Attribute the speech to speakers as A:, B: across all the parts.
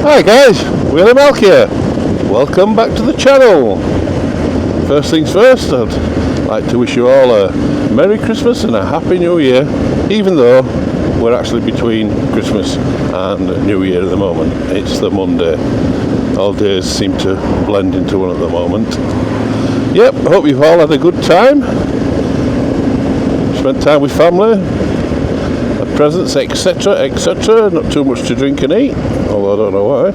A: Hi guys, Willie Malk here. Welcome back to the channel. First things first, I'd like to wish you all a Merry Christmas and a Happy New Year, even though we're actually between Christmas and New Year at the moment. It's the Monday. All days seem to blend into one at the moment. Yep, I hope you've all had a good time. Spent time with family, presents, etc, etc. Not too much to drink and eat, although I don't know why.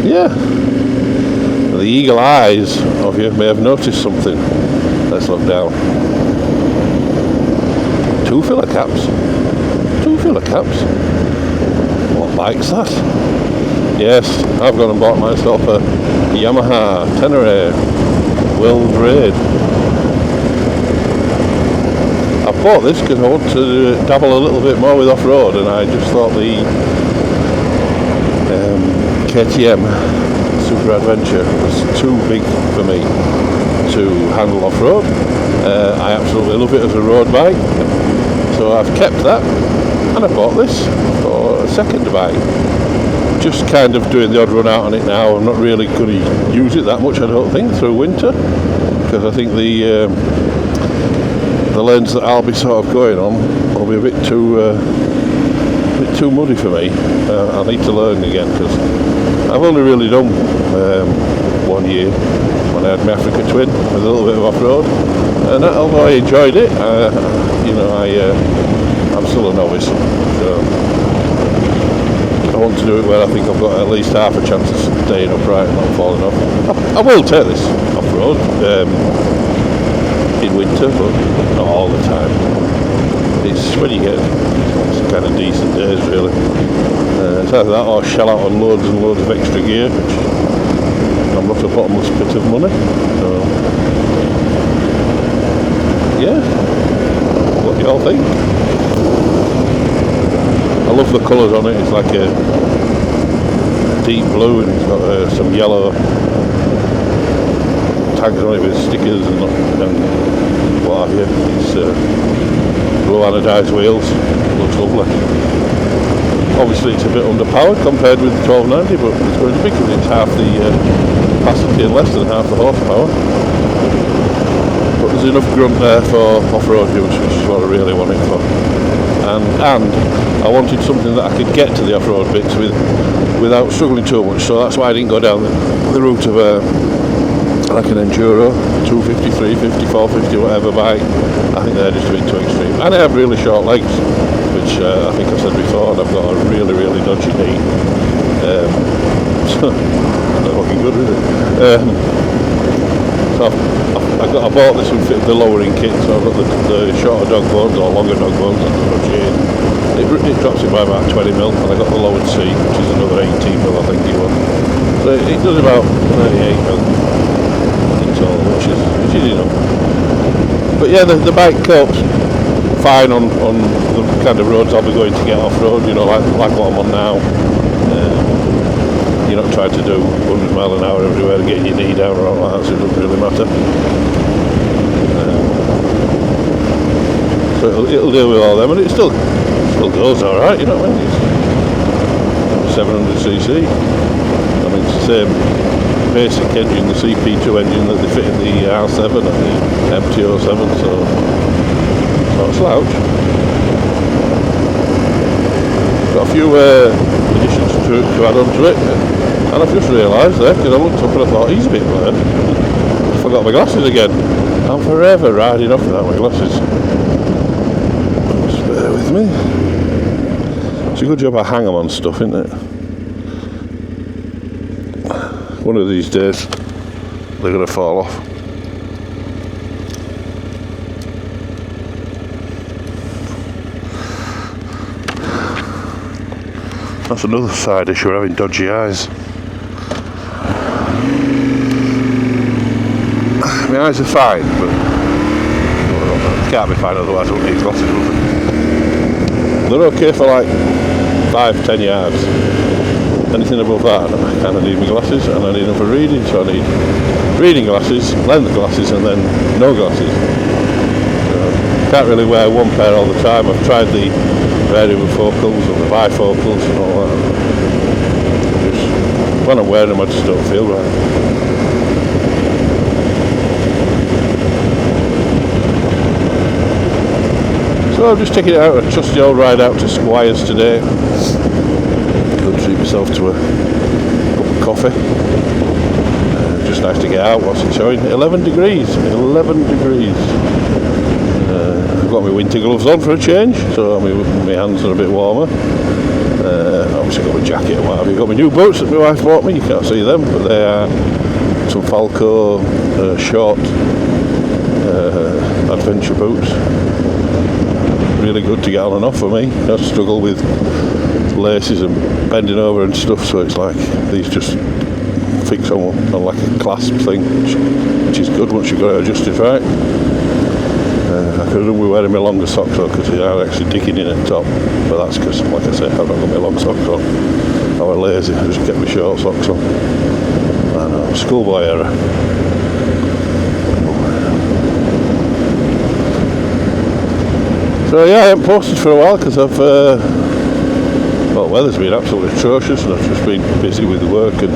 A: Yeah, the eagle eyes of you may have noticed something. Let's look down. Two filler caps. What bike's that? Yes, I've gone and bought myself a Yamaha Tenere World Raid. I bought this because I want to dabble a little bit more with off-road, and I just thought the KTM Super Adventure was too big for me to handle off-road. I absolutely love it as a road bike, so I've kept that, and I bought this for a second bike. Just kind of doing the odd run out on it now. I'm not really going to use it that much, I don't think, through winter, because I think the lanes that I'll be sort of going on will be a bit too muddy for me. I need to learn again, because I've only really done 1 year when I had my Africa Twin with a little bit of off-road, and although I enjoyed it, I'm still a novice, so I want to do it where I think I've got at least half a chance of staying upright and not falling off. I will take this off-road in winter, but not all the time. It's when you get some kind of decent days, really. It's either that or shell out on loads and loads of extra gear, which I'm not a bottomless pit of money. So, yeah, what do you all think? I love the colours on it. It's like a deep blue, and it's got some yellow tags on it with stickers and what have you. It's blue anodised wheels. It looks lovely. Obviously it's a bit underpowered compared with the 1290, but it's going to be because it's half the capacity and less than half the horsepower. But there's enough grunt there for off-road use, which is what I really want it for. And I wanted something that I could get to the off-road bits without struggling too much, so that's why I didn't go down the route of like an enduro 250, 350, 450, whatever bike. I think they're just a bit too extreme, and I have really short legs, which I think I've said before, and I've got a really dodgy knee, so I'm not looking good with it. So I bought this and fit the lowering kit, so I've got the shorter dog bones or longer dog bones, and it drops it by about 20 mil, and I got the lowered seat, which is another 18 mil, I think it was. So it does about 38 mil. Which is enough. But yeah, the bike copes fine on the kind of roads I'll be going to get off-road, like what I'm on now. You're not trying to do 100 mile an hour everywhere and getting your knee down or all that, so it doesn't really matter. So it'll deal with all them, and it still goes alright, you know what I mean? It's 700cc. I mean, it's the same basic engine, the CP2 engine that they fit in the R7 and the MT-07, so it's not a slouch. Got a few additions to add on to it, and I've just realised there, because I looked up and I thought, he's a bit blurred. I forgot my glasses again. I'm forever riding off without my glasses. Just bear with me. It's a good job I hang them on stuff, isn't it? One of these days they're going to fall off. That's another side issue, having dodgy eyes. My eyes are fine, but can't be fine otherwise I wouldn't need glasses, would they? They're okay for like 5-10 yards. Anything above that, I kind of need my glasses, and I need them for reading, so I need reading glasses, lens glasses, and then no glasses. So can't really wear one pair all the time. I've tried the variable-focals and the bifocals and all that. When I'm wearing them, I just don't feel right. So I'm just taking it out, a trusty old ride out to Squires today. Go treat myself to a cup of coffee. Just nice to get out. What's it showing? 11 degrees. 11 degrees. I've got my winter gloves on for a change, so my hands are a bit warmer. Obviously got my jacket and what have you. Got my new boots that my wife bought me. You can't see them, but they are some Falco short adventure boots. Really good to get on and off for me. I struggle with laces and bending over and stuff, so it's like these just fix on like a clasp thing, which is good once you've got it adjusted right. I could have done with wearing my longer socks though, because they are actually digging in at the top, but that's because, like I say, I've not got my long socks on. I was lazy, I just kept my short socks on. I know, schoolboy error. So yeah, I haven't posted for a while because I've well, weather's been absolutely atrocious and I've just been busy with work and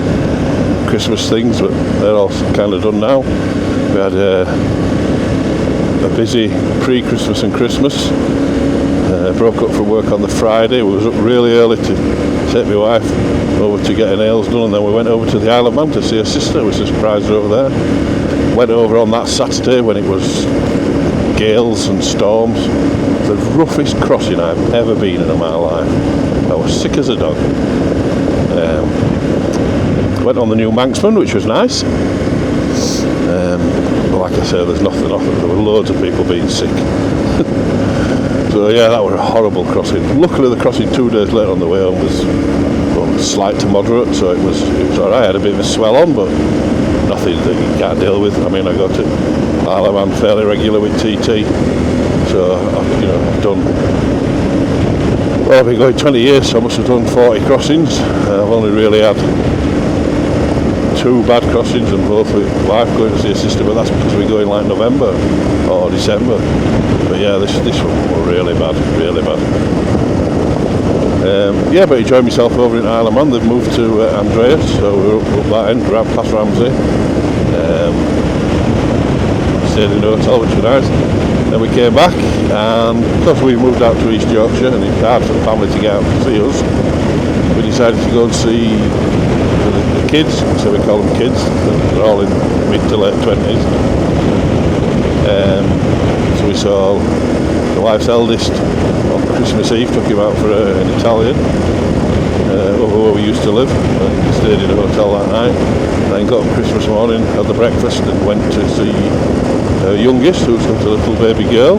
A: Christmas things, but they're all kind of done now. We had a busy pre-Christmas and Christmas. Broke up from work on the Friday. We was up really early to take my wife over to get her nails done, and then we went over to the Isle of Man to see her sister. We surprised her over there. Went over on that Saturday when it was gales and storms. The roughest crossing I've ever been in my life. I was sick as a dog. Went on the new Manxman, which was nice. But like I say, there's nothing off it. There were loads of people being sick. So yeah, that was a horrible crossing. Luckily the crossing 2 days later on the way home was slight to moderate, so it was alright. I had a bit of a swell on, but nothing that you can't deal with. I mean, I go to Isle of Man fairly regular with TT, so I've done, well, I've been going 20 years, so I must have done 40 crossings. I've only really had 2 bad crossings, and both with wife going to see a sister, but that's because we're going like November or December. But yeah, this one was really bad, really bad. Yeah, but enjoyed myself over in Isle of Man. They've moved to Andreas, so we were up that end, past Ramsey. Stayed in a hotel, which was nice. Then we came back, and because we moved out to East Yorkshire and it's hard for the family to get out to see us, we decided to go and see the kids, so we call them kids. They're all in mid to late 20s. So we saw the wife's eldest on Christmas Eve, took him out for an Italian over where we used to live. We stayed in a hotel that night, then got up Christmas morning, had the breakfast, and went to see her youngest, who's got a little baby girl,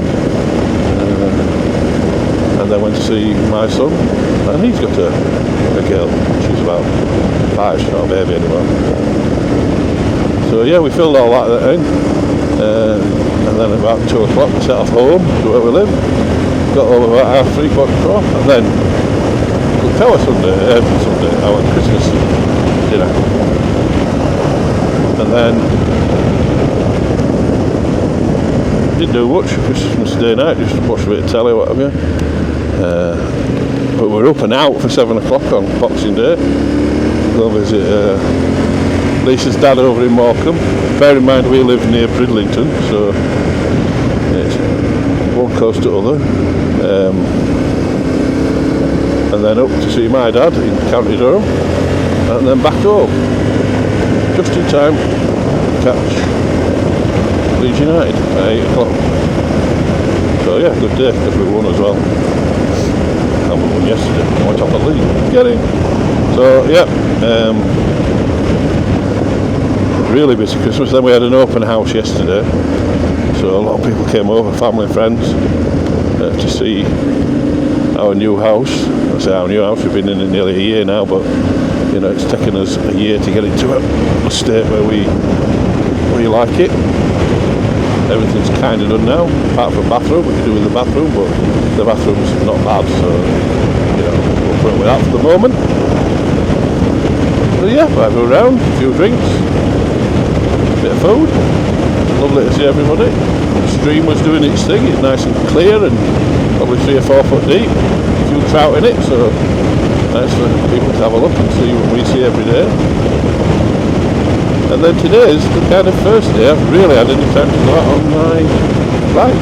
A: and then went to see my son, and he's got a girl. She's about 5, she's not a baby anymore. So yeah, we filled all that in, and then about 2 o'clock we set off home to where we live. Got home about 3:30, 4:30, and then cooked our Christmas dinner. And then didn't do much Christmas Day night, just watched a bit of telly, what have you. But we're up and out for 7 o'clock on Boxing Day. Go visit Lisa's dad over in Morecambe. Bear in mind we live near Bridlington, so it's one coast to other. And then up to see my dad in County Durham, and then back home. Just in time to catch Leeds United at 8 o'clock. So yeah, good day, because we won as well. And we won yesterday, and we're top of the league. Get in. So yeah, really busy Christmas. Then we had an open house yesterday, so a lot of people came over, family and friends, to see our new house. I say our new house, we've been in it nearly a year now, but it's taken us a year to get into a state where we like it. Everything's kind of done now, apart from bathroom. We can do with the bathroom, but the bathroom's not bad, so we'll put it with that for the moment. So yeah, I go around, a few drinks, a bit of food. Lovely to see everybody. stream was doing its thing. It's nice and clear and probably 3 or 4 foot deep. A few trout in it, so nice for people to have a look and see what we see every day. And then today's the kind of first day I've really had any time to go out on my bike.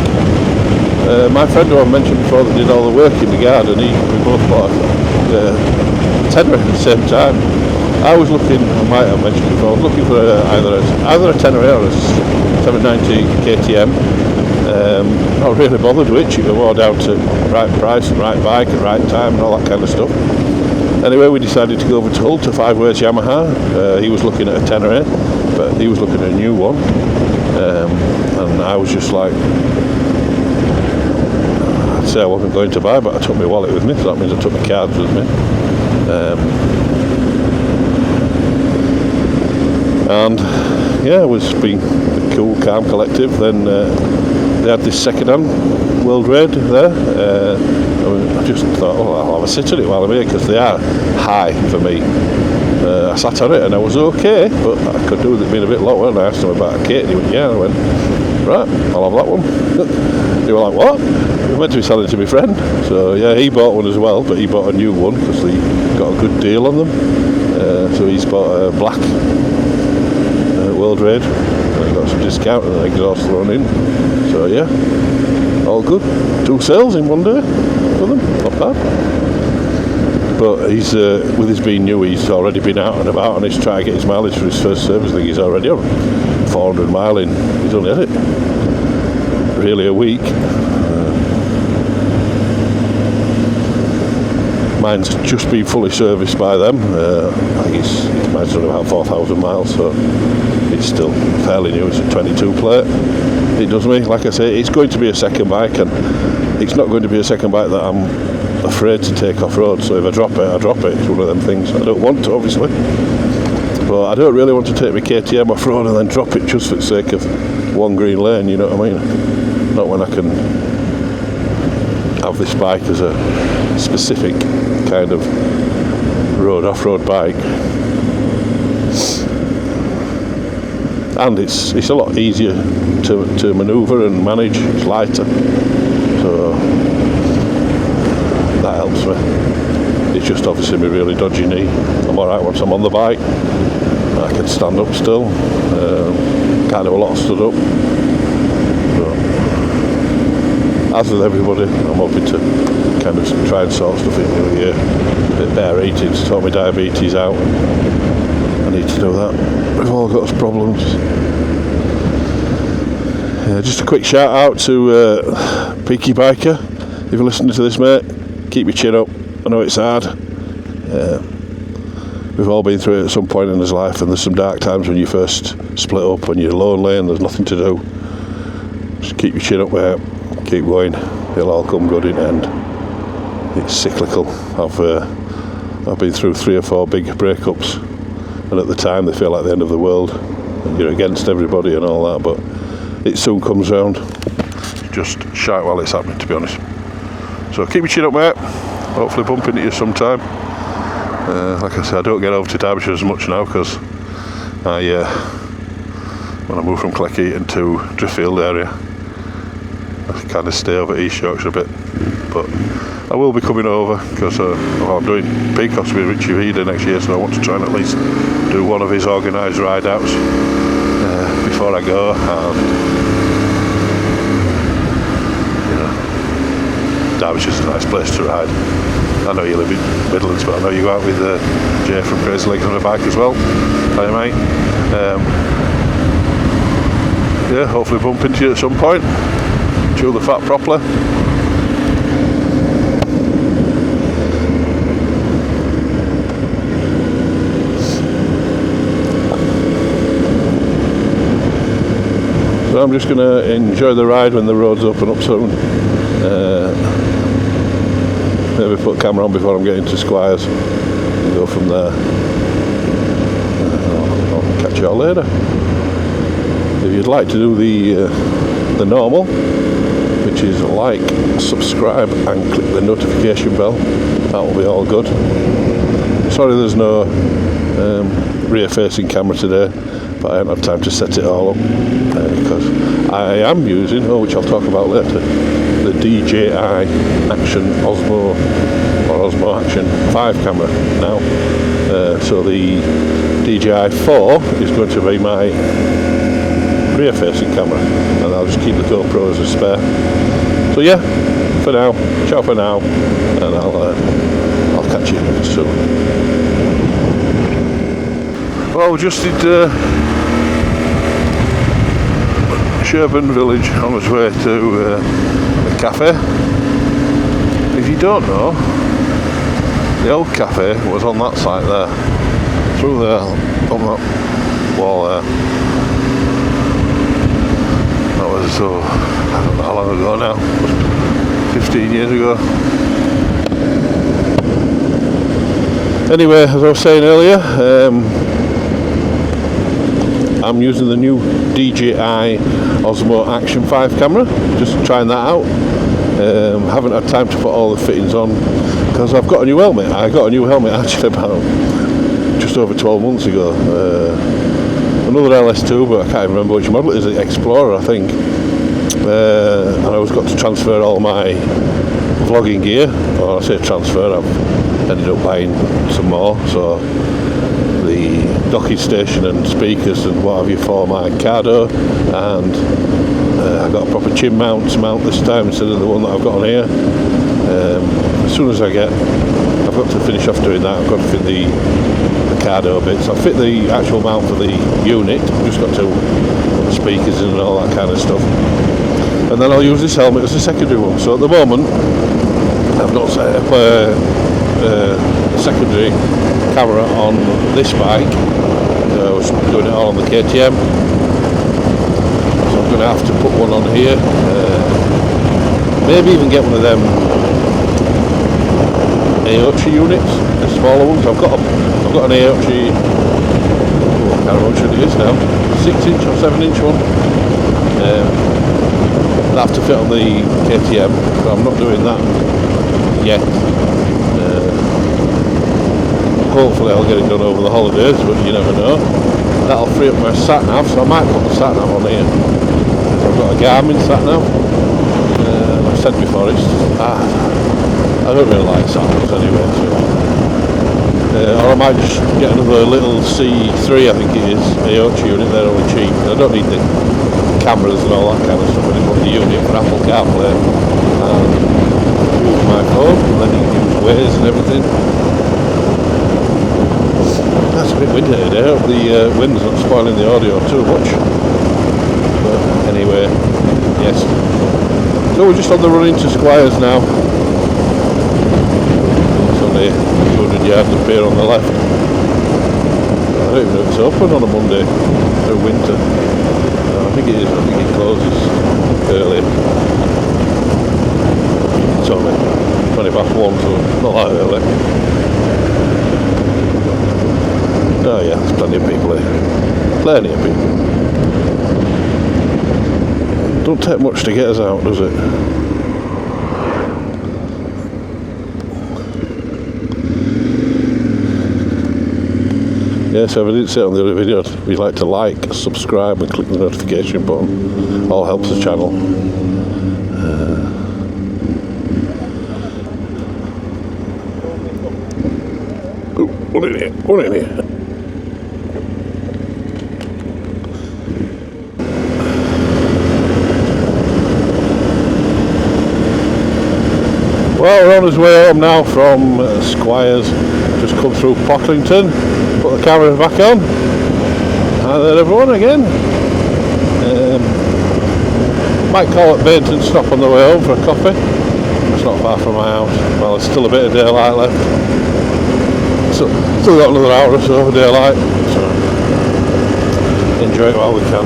A: My friend who I mentioned before that did all the work in the garden, we both bought a tenner at the same time. I was looking, I might have mentioned before, I was looking for either a tenner or a 790 KTM. Not really bothered which, it was all down to right price and right bike at right time and all that kind of stuff. Anyway, we decided to go over to Hull to 5 Ways Yamaha. He was looking at a 10er, but he was looking at a new one. And I was just like, I'd say I wasn't going to buy, but I took my wallet with me, so that means I took my cards with me. And yeah, it was being cool, calm, collective. Then they had this second-hand World Raid there. I just thought, I'll have a sit at it while I'm here, because they are high for me. I sat on it and I was okay, but I could do with it being a bit lower. And I asked him about a kit, and he went, yeah. I went, right, I'll have that one. They were like, what? He went to be selling it to my friend. So yeah, he bought one as well, but he bought a new one because he got a good deal on them. So he's bought a black World Raid, and he got some discount and an exhaust thrown in. So yeah, all good. 2 sales in one day for them, not bad. But he's, with his being new, he's already been out and about, and he's trying to get his mileage for his first service. I think he's already on 400 mile in. He's only had it really a week. Mine's just been fully serviced by them. I think mine's only about 4,000 miles, so it's still fairly new. It's a 22 plate. It does me, like I say, it's going to be a second bike, and it's not going to be a second bike that I'm afraid to take off-road. So if I drop it, I drop it. It's one of them things. I don't want to, obviously, but I don't really want to take my KTM off-road and then drop it just for the sake of one green lane, you know what I mean? Not when I can have this bike as a specific kind of off-road bike. And it's a lot easier to manoeuvre and manage. It's lighter, so that helps me. It's just obviously my really dodgy knee. I'm alright once I'm on the bike. I can stand up still. Can't do a lot stood up. So, as with everybody, I'm hoping to kind of try and sort stuff in the new year. A bit better eating, sort my diabetes out. I need to do that. We've all got us problems. Just a quick shout out to Peaky Biker. If you're listening to this, mate, keep your chin up. I know it's hard. We've all been through it at some point in his life, and there's some dark times when you first split up and you're lonely and there's nothing to do. Just keep your chin up, mate. Keep going. It'll all come good in the end. It's cyclical. I've been through 3 or 4 big breakups, and at the time they feel like the end of the world and you're against everybody and all that, but it soon comes round. Just shite while it's happening, to be honest. So keep your chin up, mate. Hopefully bump into you sometime. Like I said, I don't get over to Derbyshire as much now because when I moved from Cleckheaton to Driffield area, I kind of stay over East Yorkshire a bit. But I will be coming over because I'm doing Peacocks with Richie Vida next year, so I want to try and at least do one of his organised ride-outs before I go. And Derbyshire's a nice place to ride. I know you live in Midlands, but I know you go out with Jay from Crazy Legs on a bike as well. Hi, mate. Yeah, hopefully bump into you at some point. Chew the fat properly. So I'm just going to enjoy the ride when the roads open up soon. Maybe put camera on before I'm getting to Squires and go from there. I'll catch you all later. If you'd like to do the normal, which is like, subscribe and click the notification bell, that will be all good. Sorry there's no rear facing camera today. but I haven't had time to set it all up because I am using, which I'll talk about later, the DJI Action Osmo or Osmo Action 5 camera now. So the DJI 4 is going to be my rear facing camera, and I'll just keep the GoPro as a spare. So yeah, for now, ciao for now, and I'll catch you soon. Well, we just did Sherburn Village on his way to a cafe. If you don't know, the old cafe was on that site there, through there, on that wall there. That was, I don't know how long ago now, 15 years ago. Anyway, as I was saying earlier, I'm using the new DJI Osmo Action 5 camera, just trying that out. Haven't had time to put all the fittings on because I've got a new helmet. I got a new helmet actually about just over 12 months ago. Another LS2, but I can't remember which model it is, the Explorer I think. And I was got to transfer all my vlogging gear, or I say transfer, I've ended up buying some more, so the docking station and speakers and what have you for my Cardo, and I got a proper chin mount to mount this time instead of the one that I've got on here. As soon as I've got to finish off doing that, I've got to fit the Cardo bits. I'll fit the actual mount for the unit, I've just got to put the speakers in and all that kind of stuff. And then I'll use this helmet as a secondary one. So at the moment, I've not set up a secondary camera on this bike. I was doing it all on the KTM. So I'm going to have to put one on here. Maybe even get one of them Aochi units, the smaller ones. I've got an Aochi, I can't remember which one it is now, 6-inch or 7-inch one. I'll have to fit on the KTM, but I'm not doing that yet. Hopefully I'll get it done over the holidays, but you never know. That'll free up my sat-nav, so I might put the sat-nav on here. I've got a Garmin sat-nav. I've said before, I don't really like sat-navs anyway, so. Or I might just get another little C3, I think it is, Aochi unit, they're only cheap. I don't need the cameras and all that kind of stuff. I just want the unit for Apple CarPlay and use my phone, and then you can use Waze and everything. That's a bit windy today. I hope the wind's not spoiling the audio too much. But anyway, yes. So we're just on the run into Squires now. It's only 200 yards up here on the left. I don't even know if it's open on a Monday through winter. I think it is. I think it closes early. It's only 20 past 1, so not that early. Oh yeah, there's plenty of people here. Plenty of people. Don't take much to get us out, does it? Yeah, so if I didn't say it on the other video, if you'd like to like, subscribe and click the notification button, all helps the channel. What in here? What in here? Well, we're on his way home now from Squires. Just come through Pocklington, put the camera back on. Hi there everyone again. Might call at Bainton, stop on the way home for a coffee. It's not far from my house. Well, there's still a bit of daylight left. So, still got another hour or so of daylight. So enjoy it while we can.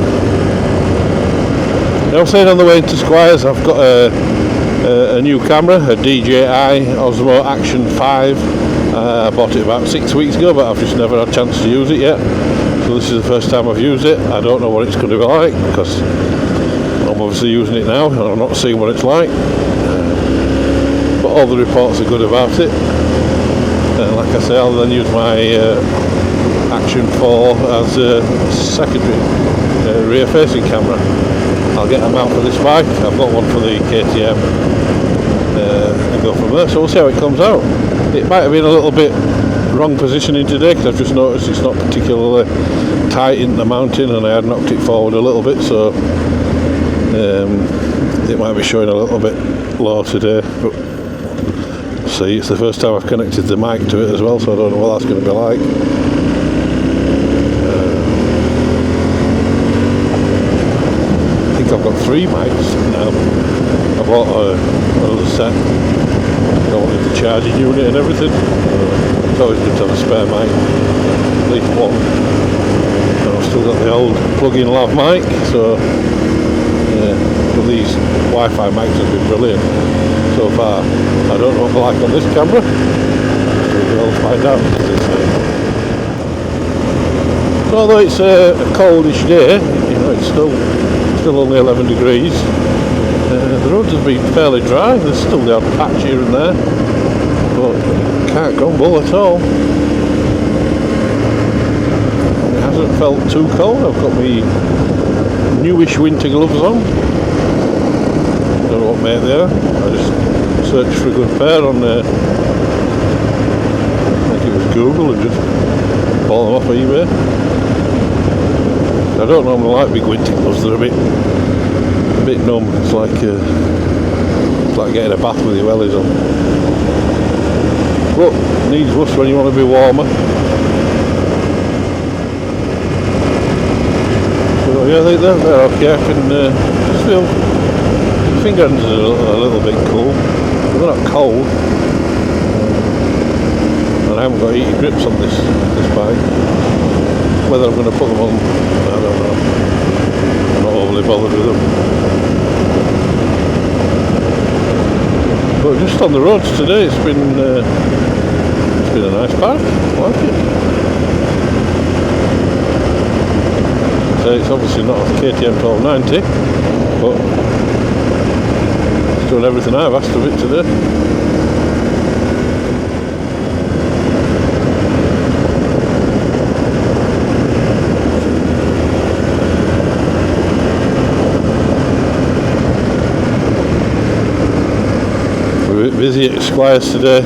A: I was saying on the way into Squires, I've got a new camera, a DJI Osmo Action 5. I bought it about 6 weeks ago, but I've just never had a chance to use it yet. So this is the first time I've used it. I don't know what it's going to be like, because I'm obviously using it now and I'm not seeing what it's like. But all the reports are good about it. Like I say, I'll then use my Action 4 as a secondary rear facing camera. I'll get a mount for this bike. I've got one for the KTM and go from there. So we'll see how it comes out. It might have been a little bit wrong positioning today because I've just noticed it's not particularly tight in the mounting, and I had knocked it forward a little bit, so it might be showing a little bit low today. But see, it's the first time I've connected the mic to it as well, so I don't know what that's going to be like. I think I've got 3 mics now. I bought another set. I wanted the charging unit and everything. It's always good to have a spare mic, at least one. And I've still got the old plug-in lav mic, so yeah. But these Wi-Fi mics have been brilliant so far. I don't know what they're like on this camera, so we'll find out. So although it's a coldish day, you know, it's still only 11 degrees. The roads have been fairly dry. There's still the odd patch here and there, but can't grumble at all. It hasn't felt too cold. I've got my newish winter gloves on. Don't know what make they are. I just searched for a good pair on I think it was Google, and just bought them off eBay. I don't normally like big winter gloves. They're a bit numb. It's like getting a bath with your wellies on. But needs must when you want to be warmer. So yeah, I think they're okay. I can just feel the finger ends are a little bit cool. They're not cold. And I haven't got heated grips on this bike. Whether I'm going to put them on, I don't know. I'm not overly bothered with them. But just on the roads today, it's been a nice bike. I like it. So it's obviously not a KTM 1290, but it's doing everything I've asked of it today. Busy at Squires today.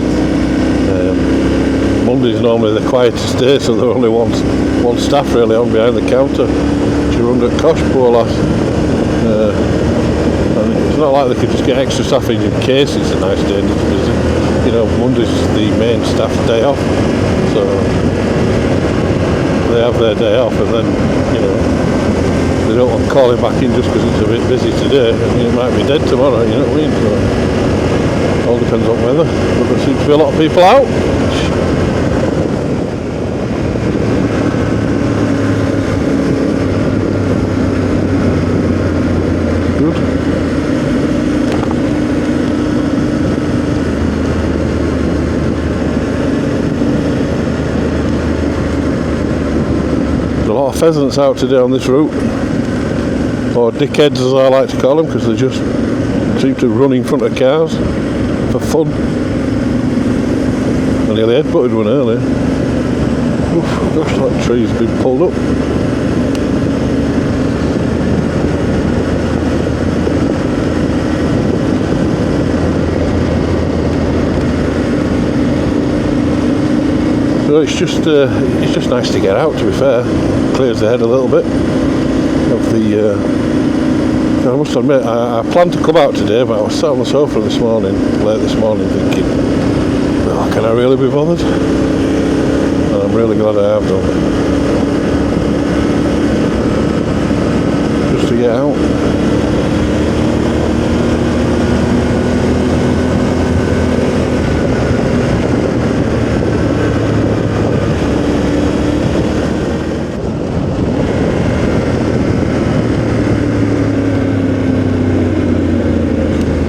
A: Monday's normally the quietest day, so there only one staff really on behind the counter. She run at Kosh, poor lass. And it's not like they could just get extra staff in case it's a nice day and it's busy. You know, Monday's the main staff's day off, so they have their day off, and then, you know, they don't want calling back in just because it's a bit busy today. I mean, it might be dead tomorrow, you know what I mean? So, all depends on weather, but there seems to be a lot of people out. Good. There's a lot of pheasants out today on this route, or dickheads as I like to call them, because they just seem to run in front of cars for fun. I nearly headbutted one earlier. Oof, gosh, that tree's been pulled up. So it's just nice to get out, to be fair. Clears the head a little bit of the I must admit, I planned to come out today, but I was sat on the sofa late this morning, thinking, oh, can I really be bothered? And I'm really glad I have done. Just to get out.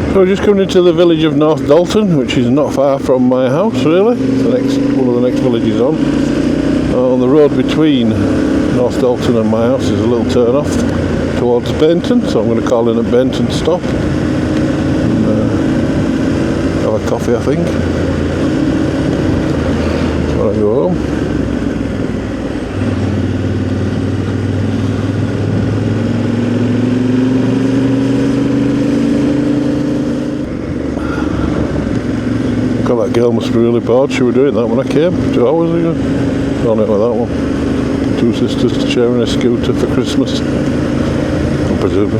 A: So we're just coming into the village of North Dalton, which is not far from my house really. One of the next villages on. On the road between North Dalton and my house is a little turn off towards Bainton, so I'm going to call in at Bainton stop and have a coffee, I think, when I go home. must be really bored. She was doing that when I came 2 hours ago. On it with that one. 2 sisters sharing a scooter for Christmas. I'm presuming.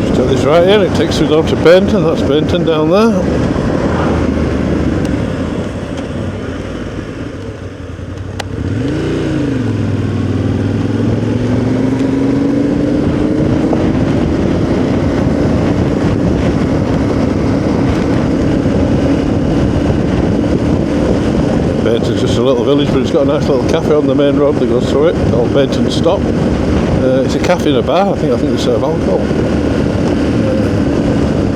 A: Just take this right here, it takes us down to Bainton. That's Bainton down there. Bainton's just a little village, but it's got a nice little cafe on the main road that goes through it, called Bainton Stop. It's a cafe and a bar. I think they serve alcohol.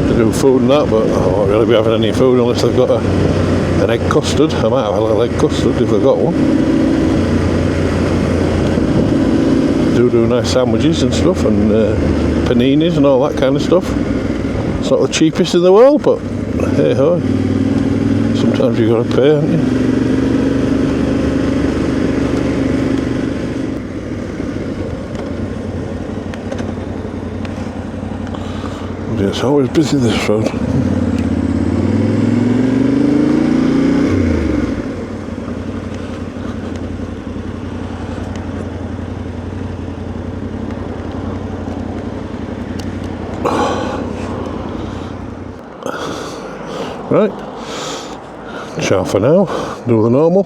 A: They do food and that, but I won't really be having any food unless they've got an egg custard. I might have a little egg custard if they've got one. They do nice sandwiches and stuff, and paninis and all that kind of stuff. It's not the cheapest in the world, but hey ho. Sometimes you've got to pay, haven't you? It's always busy this road. Right, ciao for now. Do the normal,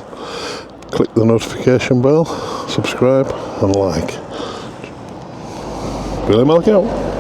A: click the notification bell, subscribe and like. Really, Malky out.